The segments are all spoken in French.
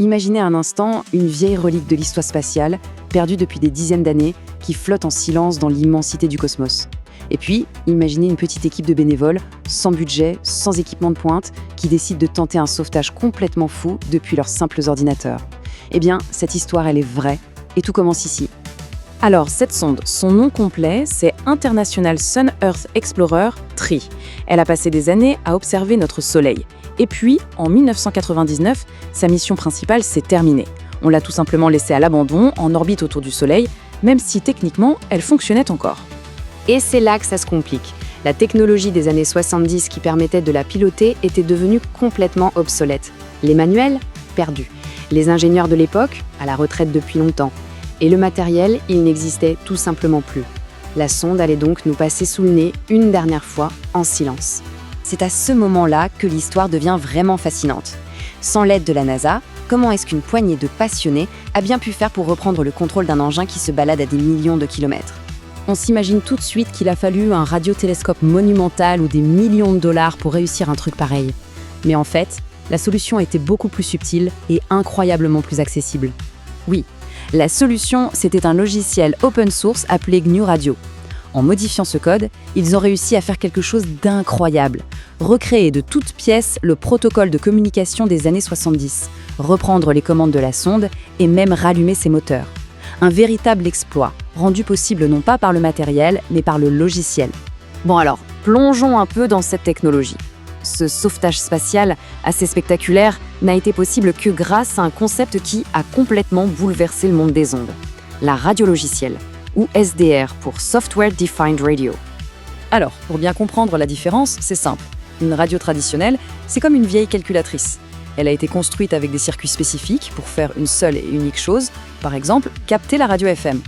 Imaginez un instant une vieille relique de l'histoire spatiale, perdue depuis des dizaines d'années, qui flotte en silence dans l'immensité du cosmos. Et puis, imaginez une petite équipe de bénévoles, sans budget, sans équipement de pointe, qui décident de tenter un sauvetage complètement fou depuis leurs simples ordinateurs. Eh bien, cette histoire, elle est vraie, et tout commence ici. Alors, cette sonde, son nom complet, c'est International Sun Earth Explorer 3. Elle a passé des années à observer notre Soleil. Et puis, en 1999, sa mission principale s'est terminée. On l'a tout simplement laissée à l'abandon, en orbite autour du Soleil, même si techniquement, elle fonctionnait encore. Et c'est là que ça se complique. La technologie des années 70 qui permettait de la piloter était devenue complètement obsolète. Les manuels, perdus. Les ingénieurs de l'époque, à la retraite depuis longtemps. Et le matériel, il n'existait tout simplement plus. La sonde allait donc nous passer sous le nez une dernière fois en silence. C'est à ce moment-là que l'histoire devient vraiment fascinante. Sans l'aide de la NASA, comment est-ce qu'une poignée de passionnés a bien pu faire pour reprendre le contrôle d'un engin qui se balade à des millions de kilomètres ? On s'imagine tout de suite qu'il a fallu un radiotélescope monumental ou des millions de dollars pour réussir un truc pareil. Mais en fait, la solution était beaucoup plus subtile et incroyablement plus accessible. Oui, la solution, c'était un logiciel open source appelé GNU Radio. En modifiant ce code, ils ont réussi à faire quelque chose d'incroyable. Recréer de toutes pièces le protocole de communication des années 70, reprendre les commandes de la sonde et même rallumer ses moteurs. Un véritable exploit, rendu possible non pas par le matériel, mais par le logiciel. Bon alors, plongeons un peu dans cette technologie. Ce sauvetage spatial, assez spectaculaire, n'a été possible que grâce à un concept qui a complètement bouleversé le monde des ondes. La radio logicielle, ou SDR pour Software Defined Radio. Alors, pour bien comprendre la différence, c'est simple. Une radio traditionnelle, c'est comme une vieille calculatrice. Elle a été construite avec des circuits spécifiques pour faire une seule et unique chose, par exemple, capter la radio FM.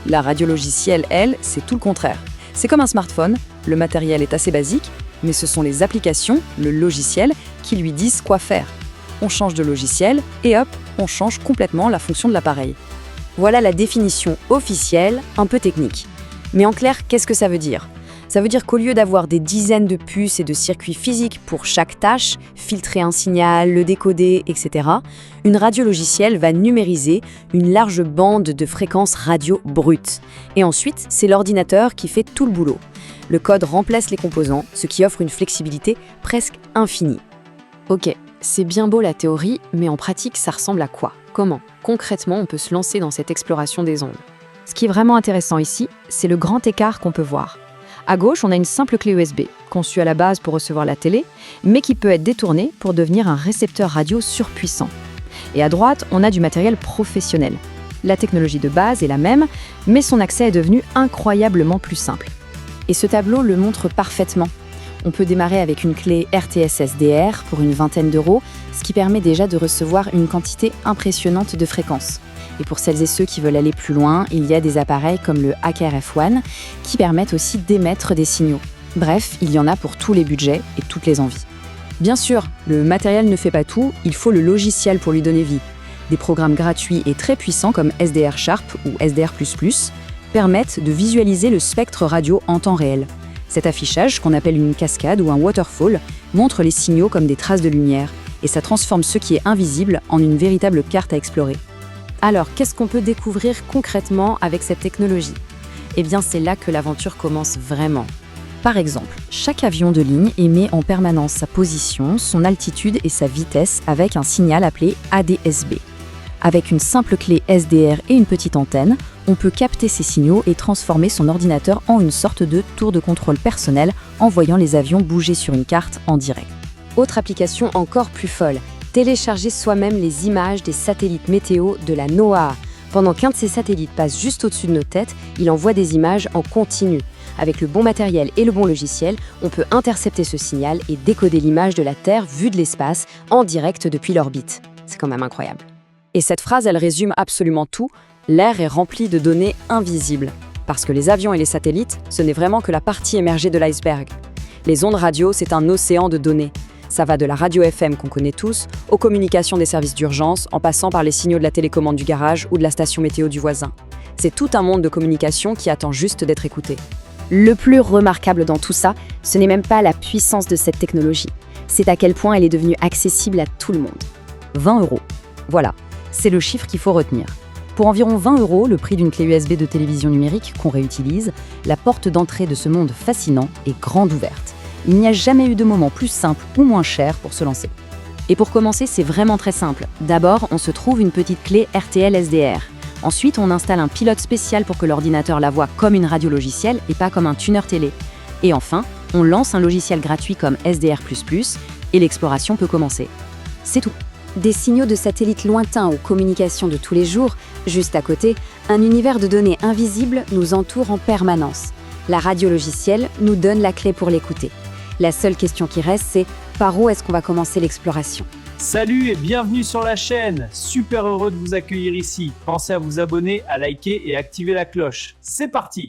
La radio logicielle, elle, c'est tout le contraire. C'est comme un smartphone, le matériel est assez basique, mais ce sont les applications, le logiciel, qui lui disent quoi faire. On change de logiciel et hop, on change complètement la fonction de l'appareil. Voilà la définition officielle, un peu technique. Mais en clair, qu'est-ce que ça veut dire ? Ça veut dire qu'au lieu d'avoir des dizaines de puces et de circuits physiques pour chaque tâche, filtrer un signal, le décoder, etc., une radio logicielle va numériser une large bande de fréquences radio brutes. Et ensuite, c'est l'ordinateur qui fait tout le boulot. Le code remplace les composants, ce qui offre une flexibilité presque infinie. Ok, c'est bien beau la théorie, mais en pratique, ça ressemble à quoi ? Comment, concrètement, on peut se lancer dans cette exploration des ondes ? Ce qui est vraiment intéressant ici, c'est le grand écart qu'on peut voir. À gauche, on a une simple clé USB, conçue à la base pour recevoir la télé, mais qui peut être détournée pour devenir un récepteur radio surpuissant. Et à droite, on a du matériel professionnel. La technologie de base est la même, mais son accès est devenu incroyablement plus simple. Et ce tableau le montre parfaitement. On peut démarrer avec une clé RTS SDR pour une vingtaine d'euros, ce qui permet déjà de recevoir une quantité impressionnante de fréquences. Et pour celles et ceux qui veulent aller plus loin, il y a des appareils comme le Hacker F1 qui permettent aussi d'émettre des signaux. Bref, il y en a pour tous les budgets et toutes les envies. Bien sûr, le matériel ne fait pas tout, il faut le logiciel pour lui donner vie. Des programmes gratuits et très puissants comme SDR Sharp ou SDR++ permettent de visualiser le spectre radio en temps réel. Cet affichage, qu'on appelle une cascade ou un waterfall, montre les signaux comme des traces de lumière et ça transforme ce qui est invisible en une véritable carte à explorer. Alors, qu'est-ce qu'on peut découvrir concrètement avec cette technologie ? Eh bien, c'est là que l'aventure commence vraiment. Par exemple, chaque avion de ligne émet en permanence sa position, son altitude et sa vitesse avec un signal appelé ADSB. Avec une simple clé SDR et une petite antenne, on peut capter ces signaux et transformer son ordinateur en une sorte de tour de contrôle personnel en voyant les avions bouger sur une carte en direct. Autre application encore plus folle, télécharger soi-même les images des satellites météo de la NOAA. Pendant qu'un de ces satellites passe juste au-dessus de nos têtes, il envoie des images en continu. Avec le bon matériel et le bon logiciel, on peut intercepter ce signal et décoder l'image de la Terre vue de l'espace en direct depuis l'orbite. C'est quand même incroyable. Et cette phrase, elle résume absolument tout. L'air est rempli de données invisibles. Parce que les avions et les satellites, ce n'est vraiment que la partie émergée de l'iceberg. Les ondes radio, c'est un océan de données. Ça va de la radio FM qu'on connaît tous, aux communications des services d'urgence, en passant par les signaux de la télécommande du garage ou de la station météo du voisin. C'est tout un monde de communication qui attend juste d'être écouté. Le plus remarquable dans tout ça, ce n'est même pas la puissance de cette technologie. C'est à quel point elle est devenue accessible à tout le monde. 20 €. Voilà, c'est le chiffre qu'il faut retenir. Pour environ 20 €, le prix d'une clé USB de télévision numérique qu'on réutilise, la porte d'entrée de ce monde fascinant est grande ouverte. Il n'y a jamais eu de moment plus simple ou moins cher pour se lancer. Et pour commencer, c'est vraiment très simple. D'abord, on se trouve une petite clé RTL SDR. Ensuite, on installe un pilote spécial pour que l'ordinateur la voie comme une radio logicielle et pas comme un tuner télé. Et enfin, on lance un logiciel gratuit comme SDR++, et l'exploration peut commencer. C'est tout. Des signaux de satellites lointains aux communications de tous les jours, juste à côté, un univers de données invisibles nous entoure en permanence. La radio logicielle nous donne la clé pour l'écouter. La seule question qui reste, c'est par où est-ce qu'on va commencer l'exploration ? Salut et bienvenue sur la chaîne. Super heureux de vous accueillir ici. Pensez à vous abonner, à liker et activer la cloche. C'est parti!